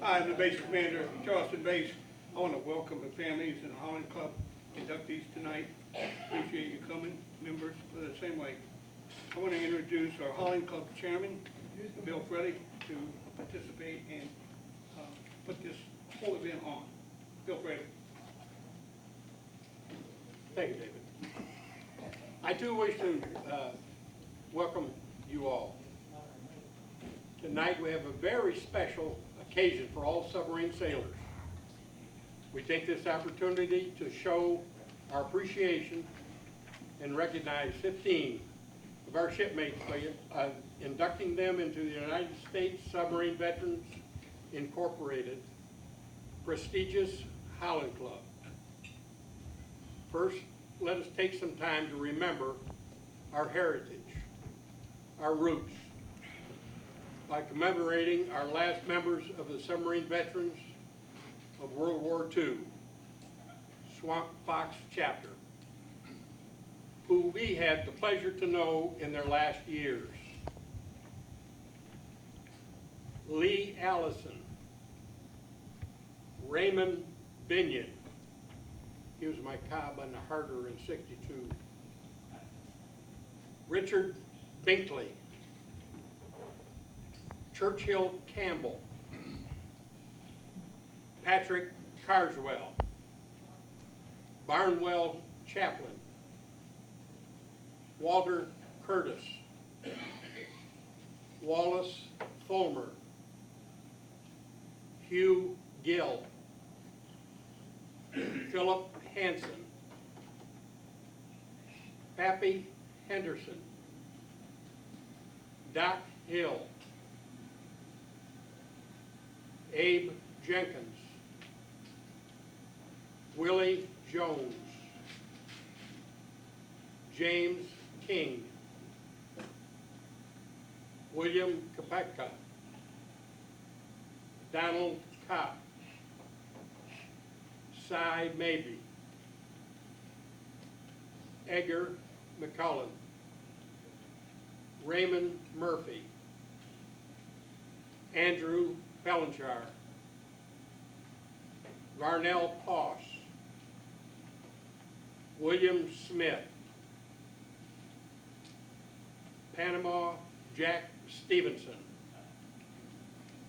I'm the base commander of Charleston Base. I want to welcome the families and Holland Club inductees tonight. Appreciate you coming, members, for the same way. I want to introduce our Holland Club chairman, Bill Freddy, to participate and put this whole event on. Bill Freddy. Thank you, David. I too wish to welcome you all. Tonight we have a very special occasion for all submarine sailors. We take this opportunity to show our appreciation and recognize 15 of our shipmates by inducting them into the United States Submarine Veterans Incorporated prestigious Holland Club. First, let us take some time to remember our heritage, our roots, by commemorating our last members of the submarine veterans of World War II, Swamp Fox chapter, who we had the pleasure to know in their last years. Lee Allison, Raymond Binion, he was my cob on the Harder in '62. Richard Binkley, Churchill Campbell, Patrick Carswell, Barnwell Chaplin, Walter Curtis, Wallace Fulmer, Hugh Gill, Philip Hansen, Pappy Henderson, Doc Hill, Abe Jenkins, Willie Jones, James King, William Kopeczynski, Donald Kopp, Cy Mabry, Edgar McCullen, Raymond Murphy, Andrew Pellenchar, Varnell Poss, William Smith, Panama Jack Stevenson,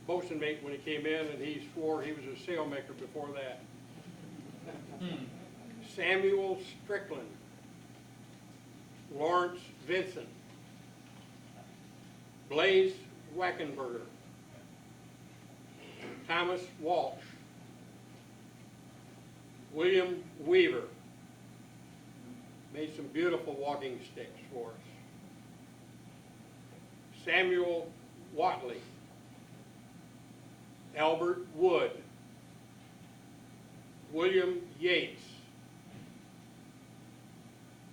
bosun mate when he came in, and he swore he was a sailmaker before that. Samuel Strickland, Lawrence Vincent, Blaze Wackenberger, Thomas Walsh, William Weaver, made some beautiful walking sticks for us. Samuel Watley, Albert Wood, William Yates,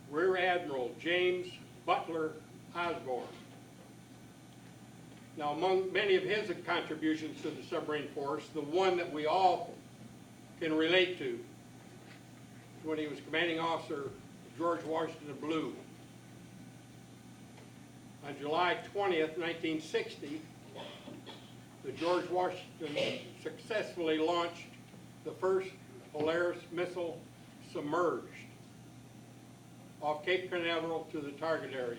Rear Admiral James Butler Osborne. Now, among many of his contributions to the submarine force, the one that we all can relate to is when he was commanding officer of George Washington Blue. On July 20th, 1960, the George Washington successfully launched the first Polaris missile submerged off Cape Canaveral to the target area.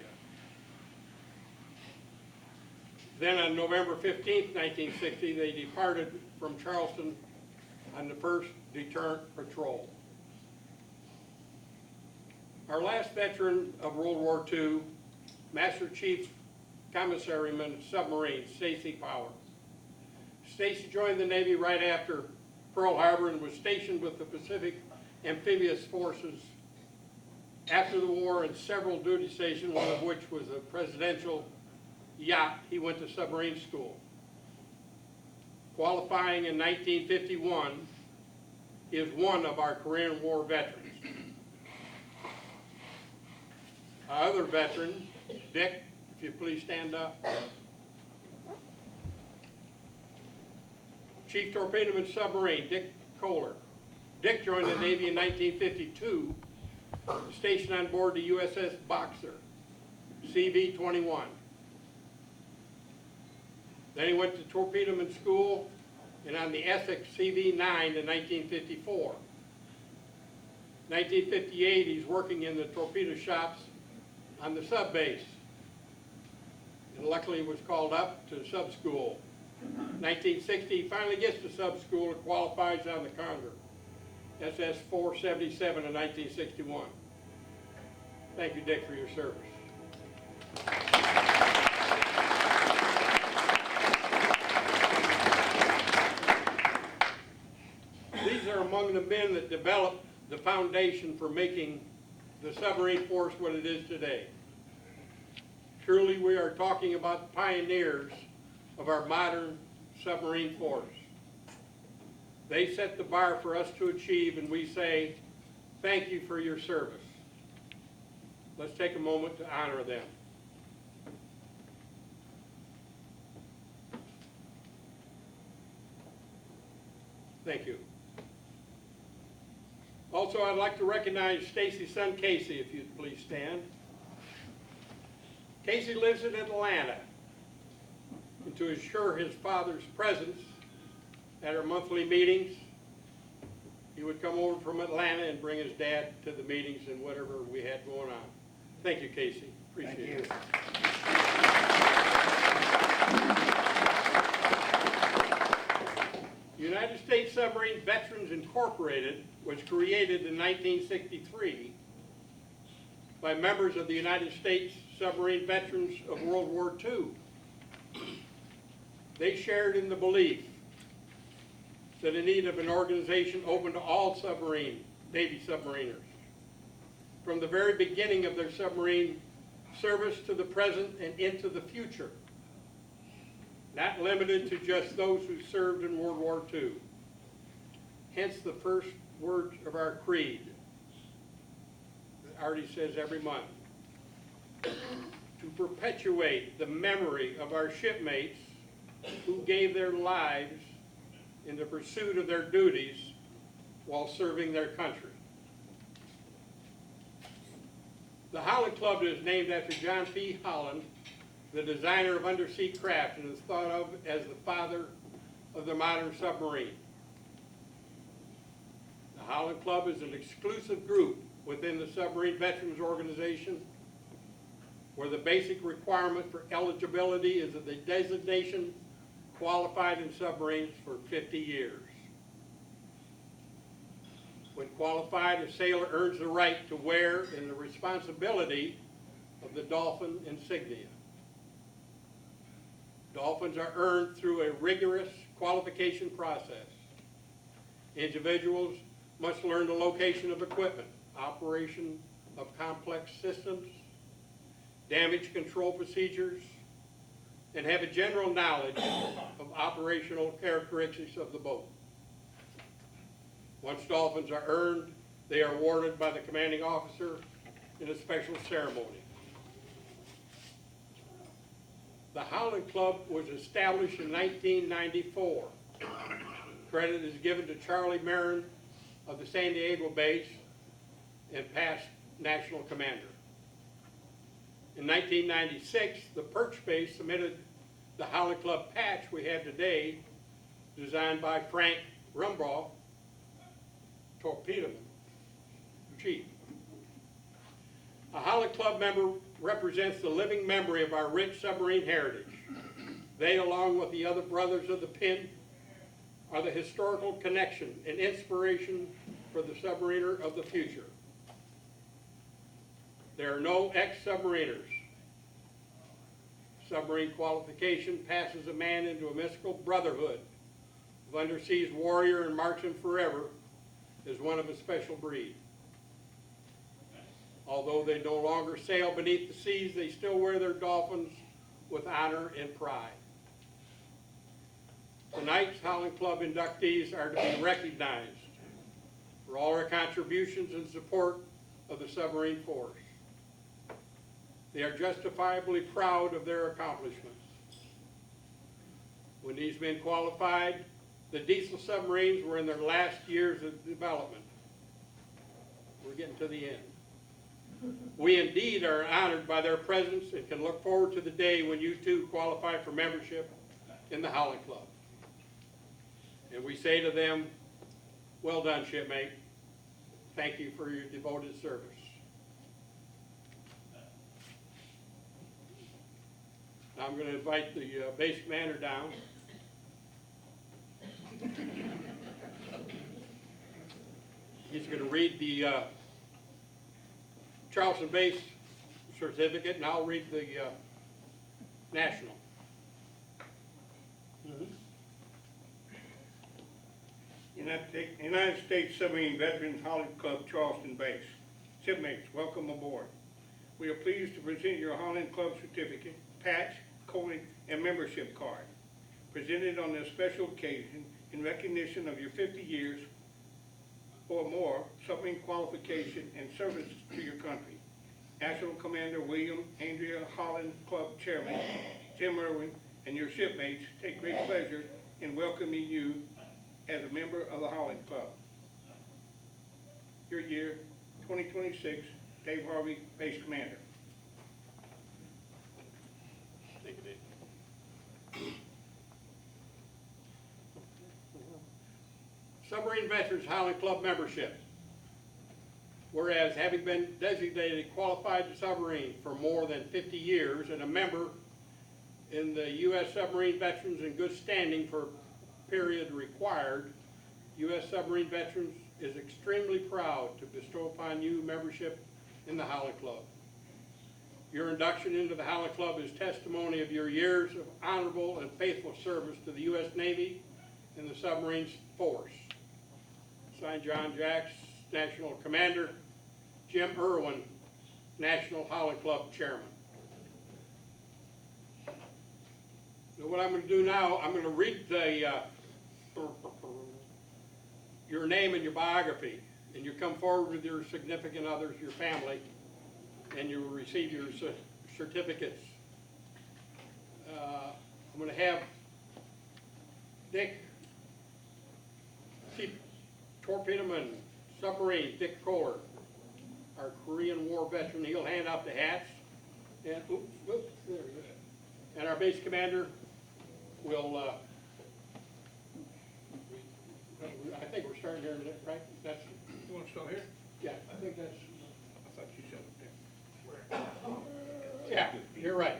Then on November 15th, 1960, they departed from Charleston on the first deterrent patrol. Our last veteran of World War II, Master Chief Commissaryman Submarine, Stacy Power. Stacy joined the Navy right after Pearl Harbor and was stationed with the Pacific Amphibious Forces after the war in several duty stations, one of which was a presidential yacht. He went to submarine school. Qualifying in 1951, he is one of our Korean War veterans. Our other veteran, Dick, if you please stand up. Chief Torpedoman Submarine, Dick Kohler. Dick joined the Navy in 1952, stationed on board the USS Boxer, CV-21. Then he went to torpedoman school and on the Essex CV-9 in 1954. 1958, he's working in the torpedo shops on the sub base. And luckily was called up to sub school. 1960, he finally gets to sub school and qualifies on the Conger, SS 477 in 1961. Thank you, Dick, for your service. These are among the men that developed the foundation for making the submarine force what it is today. Truly, we are talking about the pioneers of our modern submarine force. They set the bar for us to achieve, and we say, thank you for your service. Let's take a moment to honor them. Thank you. Also, I'd like to recognize Stacy's son, Casey, if you'd please stand. Casey lives in Atlanta, and to ensure his father's presence at our monthly meetings, he would come over from Atlanta and bring his dad to the meetings and whatever we had going on. Thank you, Casey. Appreciate it. United States Submarine Veterans Incorporated was created in 1963 by members of the United States submarine veterans of World War II. They shared in the belief that in need of an organization open to all Navy submariners. From the very beginning of their submarine service to the present and into the future. Not limited to just those who served in World War II. Hence the first words of our creed that Artie says every month. To perpetuate the memory of our shipmates who gave their lives in the pursuit of their duties while serving their country. The Holland Club is named after John P. Holland, the designer of undersea craft, and is thought of as the father of the modern submarine. The Holland Club is an exclusive group within the Submarine Veterans Organization where the basic requirement for eligibility is that the designation qualified in submarines for 50 years. When qualified, a sailor earns the right to wear and the responsibility of the Dolphin insignia. Dolphins are earned through a rigorous qualification process. Individuals must learn the location of equipment, operation of complex systems, damage control procedures, and have a general knowledge of operational characteristics of the boat. Once Dolphins are earned, they are awarded by the commanding officer in a special ceremony. The Holland Club was established in 1994. Credit is given to Charlie Marin of the San Diego base and past national commander. In 1996, the Perch base submitted the Holland Club patch we have today, designed by Frank Rumbaugh, torpedoman chief. A Holland Club member represents the living memory of our rich submarine heritage. They, along with the other brothers of the pin, are the historical connection and inspiration for the submariner of the future. There are no ex-submariners. Submarine qualification passes a man into a mystical brotherhood of underseas warrior and marksman forever as one of a special breed. Although they no longer sail beneath the seas, they still wear their dolphins with honor and pride. Tonight's Holland Club inductees are to be recognized for all their contributions and support of the submarine force. They are justifiably proud of their accomplishments. When these men qualified, the diesel submarines were in their last years of development. We're getting to the end. We indeed are honored by their presence and can look forward to the day when you too qualify for membership in the Holland Club. And we say to them, well done, shipmate. Thank you for your devoted service. Now I'm going to invite the base commander down. He's going to read the Charleston Base certificate, and I'll read the national. United States Submarine Veterans Holland Club Charleston Base. Shipmates, welcome aboard. We are pleased to present your Holland Club certificate, patch, coating, and membership card, presented on this special occasion in recognition of your 50 years or more submarine qualification and service to your country. National Commander William Andrea Holland Club Chairman Jim Irwin and your shipmates take great pleasure in welcoming you as a member of the Holland Club. Your year 2026, Dave Harvey, Base Commander. Thank you, Dave. Submarine Veterans Holland Club membership. Whereas having been designated qualified submarine for more than 50 years and a member in the U.S. Submarine Veterans in good standing for a period required, U.S. Submarine Veterans is extremely proud to bestow upon you membership in the Holland Club. Your induction into the Holland Club is testimony of your years of honorable and faithful service to the U.S. Navy and the submarine force. Signed, John Jacks, National Commander, Jim Irwin, National Holland Club Chairman. So what I'm going to do now, I'm going to read the your name and your biography, and you come forward with your significant others, your family, and you will receive your certificates. I'm going to have Dick, Chief Torpedoman, Submarine, Dick Kohler, our Korean War veteran. He'll hand out the hats. And, there we go. And our base commander will, I think we're starting here, right? That's, You want to start here? yeah, I think that's, I thought you said it there. yeah, you're right.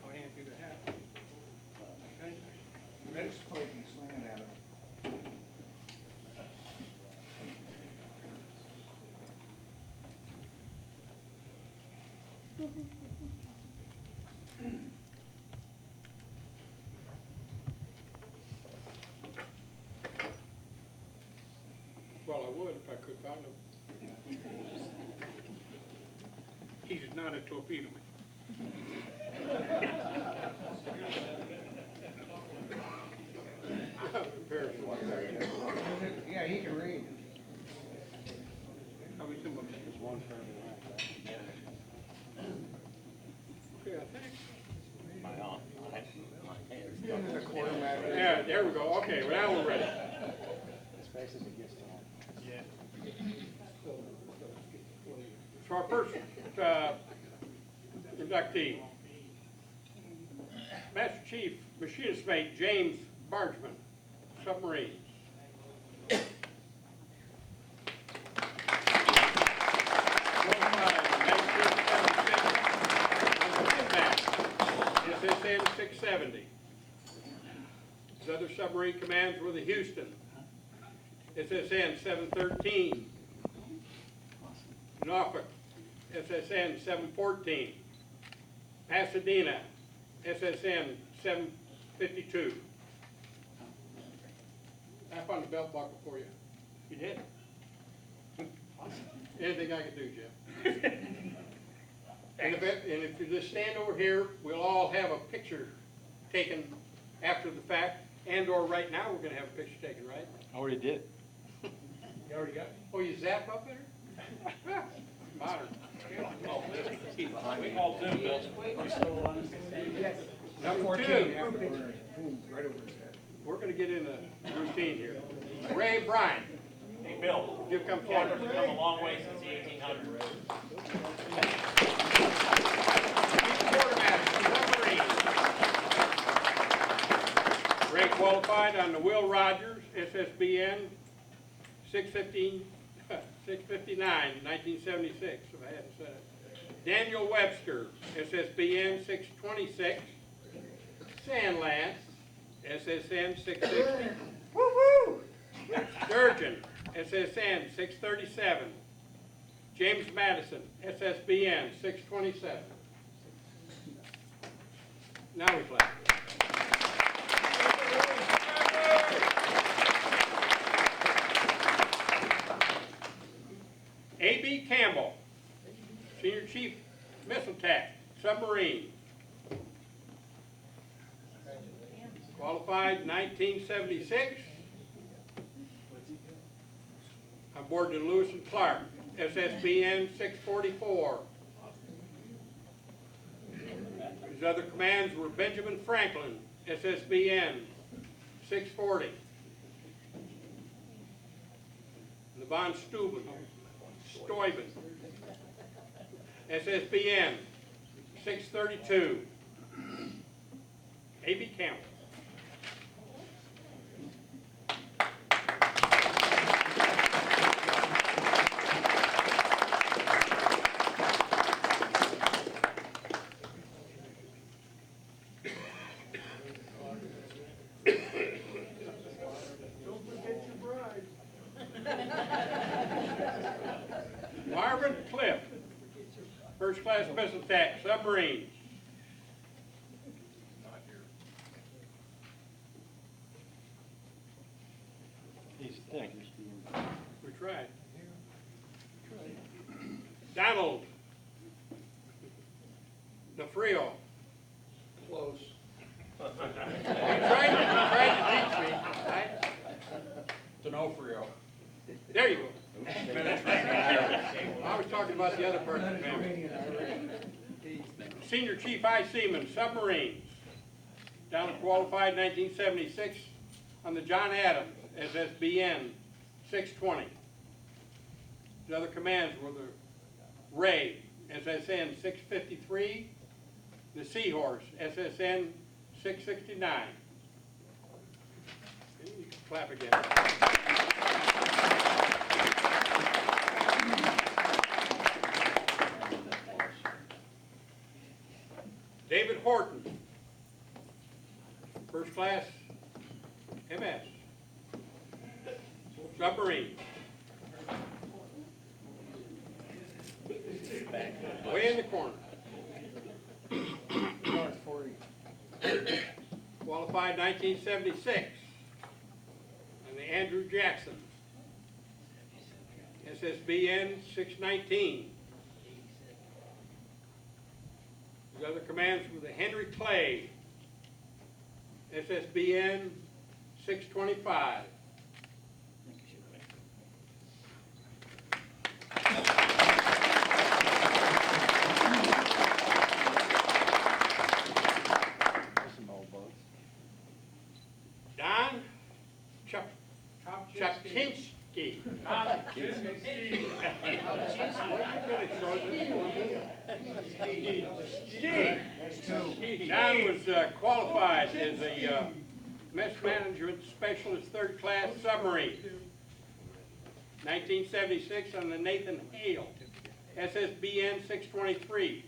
I'll hand you the hat. Okay? You ready? Slant at it. Well, I would if I could find him. He's not a torpedo Yeah, he can read. How we doing? Okay, I think. The quarterback. Yeah, there we go. Okay, well, now we're ready. So our first inductee, Master Chief Machinist Mate James Bargmann, Submarines. SSN 670. His other submarine commands were the Houston, SSN 713, Norfolk, SSN 714, Pasadena, SSN 752. I found a belt buckle for you. You did? Anything I can do, Jeff. And if you just stand over here, we'll all have a picture taken after the fact, and or right now we're gonna have a picture taken, right? Already did. You already got it? Oh, you zap up there? Modern. Number 14 two, afterwards. Boom, right over his head. we're gonna get in a routine here. Ray Bryant. Hey, Bill, You come Florida's forward. come a long way since the 1800s. qualified on the Will Rodgers, SSBN 659, 1976, if I hadn't said it. Daniel Webster, SSBN 626. Sandlance, SSN 660. Sturgeon, SSN 637. James Madison, SSBN 627. Now we clap. A.B. Campbell, Senior Chief Missile Tech, Submarine. Qualified 1976. On board the Lewis and Clark, SSBN 644. His other commands were Benjamin Franklin, SSBN 640. The von Steuben, SSBN 632. A.B. Campbell. Marvin Clift, First Class Missile Tech, Submarine. We tried. Donald Donofrio. Close. You tried to teach me, right? Donofrio. There you go. I was talking about the other part of the family. Senior Chief I. Seaman, Submarines. Down and qualified 1976 on the John Adams, SSBN 620. The other commands were the Ray, SSN 653, the Seahorse, SSN 669. You can clap again. David Horton, First Class MS, Submarine. Way in the corner. North 40. Qualified 1976. And the Andrew Jackson, SSBN 619. The other commands were the Henry Clay, SSBN 625. Don Kopczynski. Don was qualified as a mess management specialist, third class submarine. 1976 on the Nathan Hale, SSBN 623.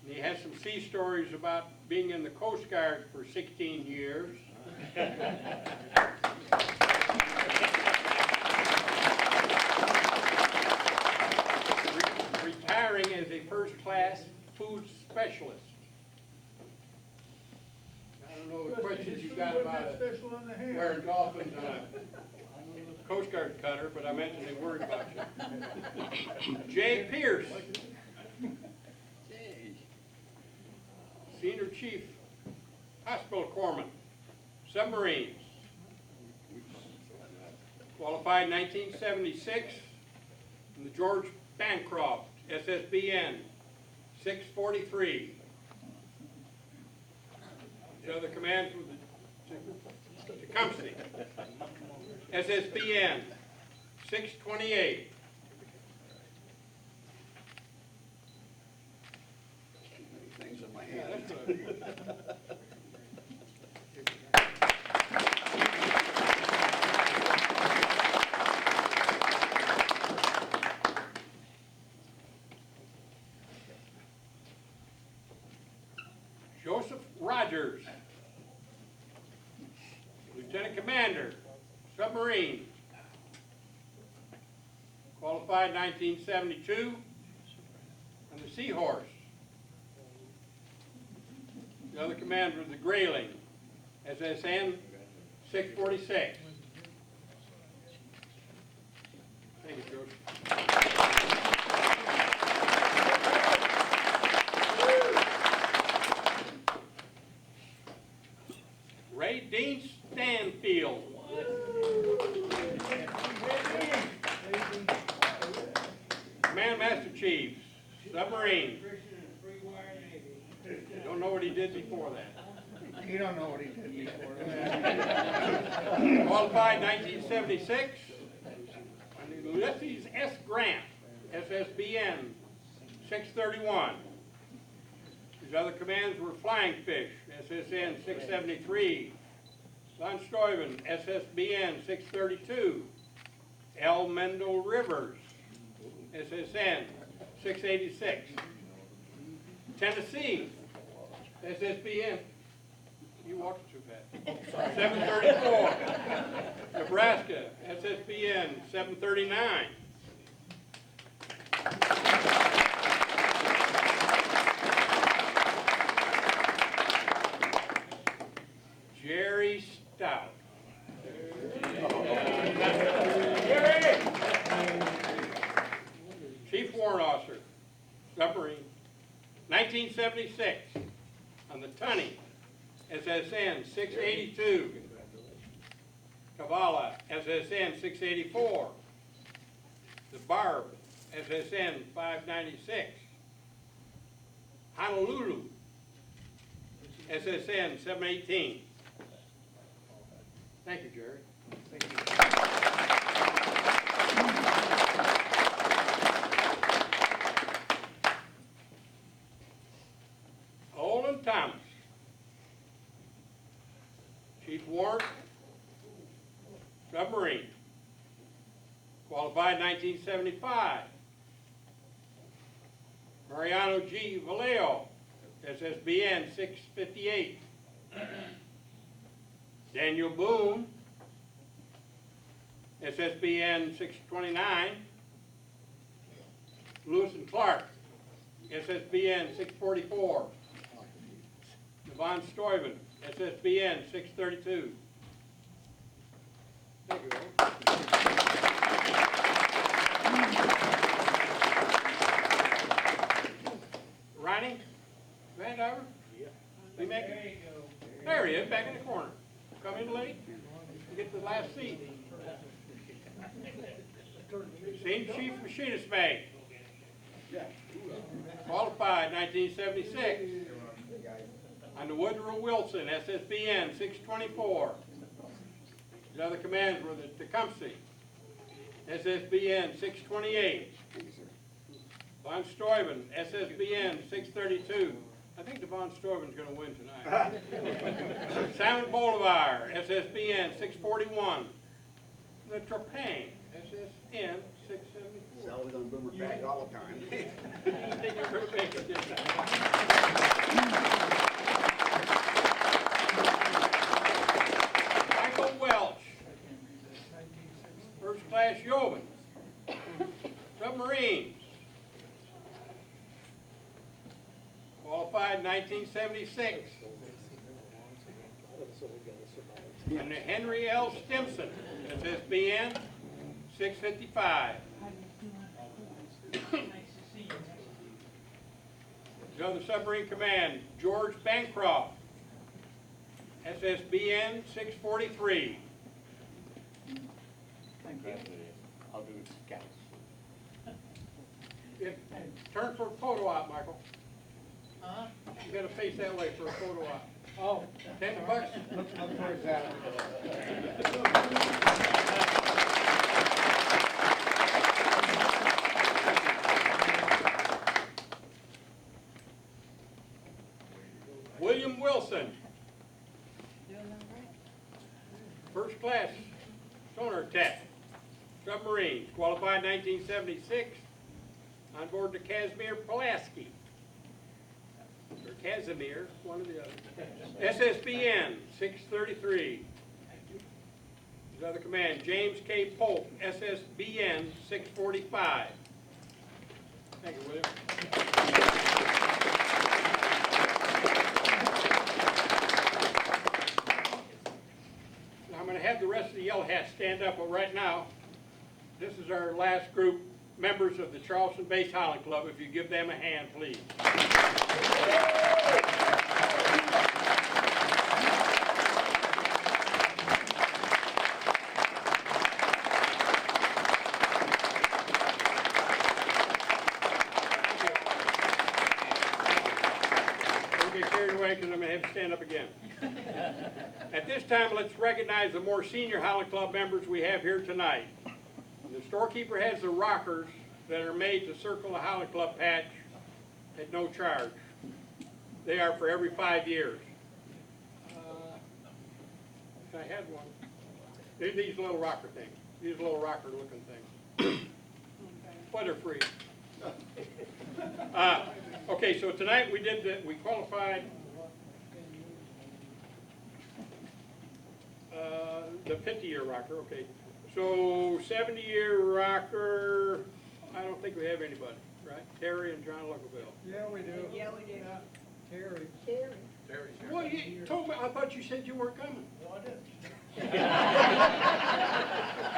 And he has some sea stories about being in the Coast Guard for 16 years. Retiring as a first-class food specialist. I don't know the questions you got about wearing dolphins on a Coast Guard cutter, but I mentioned they worried about you. Jay Pierce, Senior Chief Hospital Corpsman, Submarines. Qualified 1976 in the George Bancroft, SSBN 643. The other commands were the Tecumseh, SSBN 628. Things in my Yeah, hand. that's good. Rodgers. Lieutenant Commander, Submarine. Qualified 1972 on the Seahorse. The other commander was the Grayling, SSN 646. Thank you, George. Ray Dean Standfield. Command Master Chief, Submarine. Don't know what he did before that. You don't know what he did before that. Qualified 1976. Ulysses S. Grant, SSBN 631. His other commands were Flying Fish, SSN 673. Von Steuben, SSBN 632. L. Mendel Rivers, SSN 686. Tennessee, SSBN, you walked too fast, 734. Nebraska, SSBN 739. Jerry Stout. Chief Warrant Officer, Submarine, 1976, on the Tunny, SSN 682. Kavala, SSN 684. The Barb, SSN 596. Honolulu, SSN 718. Thank you, Jerry. Olin Thomas, Chief Warrant, Submarine, qualified 1975. Mariano G. Vallejo, SSBN 658. Daniel Boone, SSBN 629. Lewis and Clark, SSBN 644. Von Steuben, SSBN 632. Thank you, Ray. Ronnie? Vandiver? Yeah. You make it? There he is, back in the corner. Come in late, you get the last seat. Senior Chief Machinist Mag. Qualified 1976. On the Woodrow Wilson, SSBN 624. The other commands were the Tecumseh, SSBN 628. Von Steuben, SSBN 632. I think the Von Steuben's going to win tonight. Simon Bolivar, SSBN 641. The Trepang, SSN 674. So we're going to boomer back all the time. I think you're going to make it, didn't I? Michael Welch, First Class Yeoman, Submarines. Qualified 1976. And Henry L. Stimson, SSBN 655. The other submarine command, George Bancroft, SSBN 643. I'll do scouts. Turn for a photo op, Michael. You gotta face that way for a photo op. Oh, $10. look towards that. William Wilson, First Class Sonar Tech, Submarines, qualified 1976, on board the Casimir Pulaski. or Casimir, one or the other. SSBN 633. His other command, James K. Polk, SSBN 645. Thank you, William. Now I'm going to have the rest of the yellow hats stand up, but right now, this is our last group, members of the Charleston Base Holland Club. If you give them a hand, please. Don't get carried away because I'm going to have to stand up again. At this time, let's recognize the more senior Holland Club members we have here tonight. The storekeeper has the rockers that are made to circle the Holland Club patch at no charge. They are for every 5 years. I had one. They're these little rocker things. These little rocker looking things. But they're free. Okay, so tonight we did we qualified the 50-year rocker, okay. So 70-year rocker, I don't think we have anybody, right? Terry and John Luckerville. Yeah, we do. Yeah, we do. Terry. Well, you told me, I thought you said you weren't coming. No, I didn't.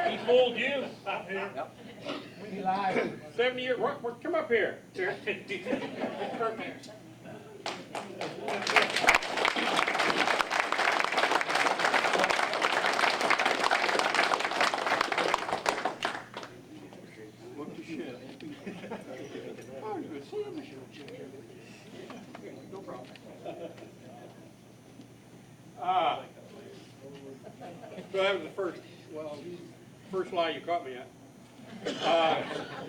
He fooled you. We lied. 70-year, come up here. Look to shit. Oh, good. See you. No problem. So that was the first lie you caught me at.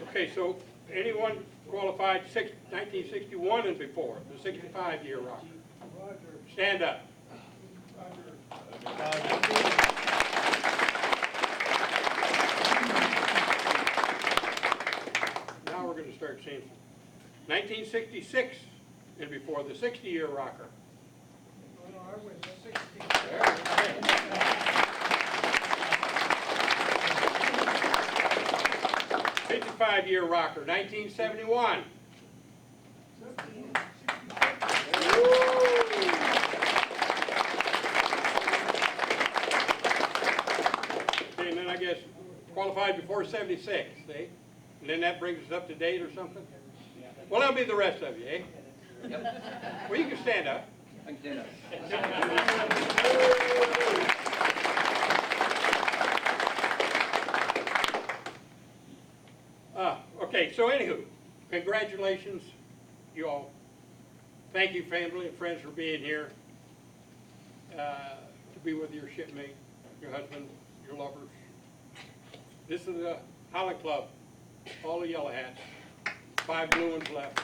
Okay, so anyone qualified 1961 and before, the 65-year rocker? Stand up. Now we're going to start seeing 1966 and before, the 60-year rocker. Well, I was 60. 55-year rocker, 1971. Okay, and then I guess qualified before 76, see? And then that brings us up to date or something? Well, that'll be the rest of you, eh? Yep. Well, you can stand up. I can stand up. Okay, so anywho, congratulations, you all. Thank you, family and friends, for being here to be with your shipmate, your husband, your lovers. This is the Holland Club, all the yellow hats, 5 blue ones left.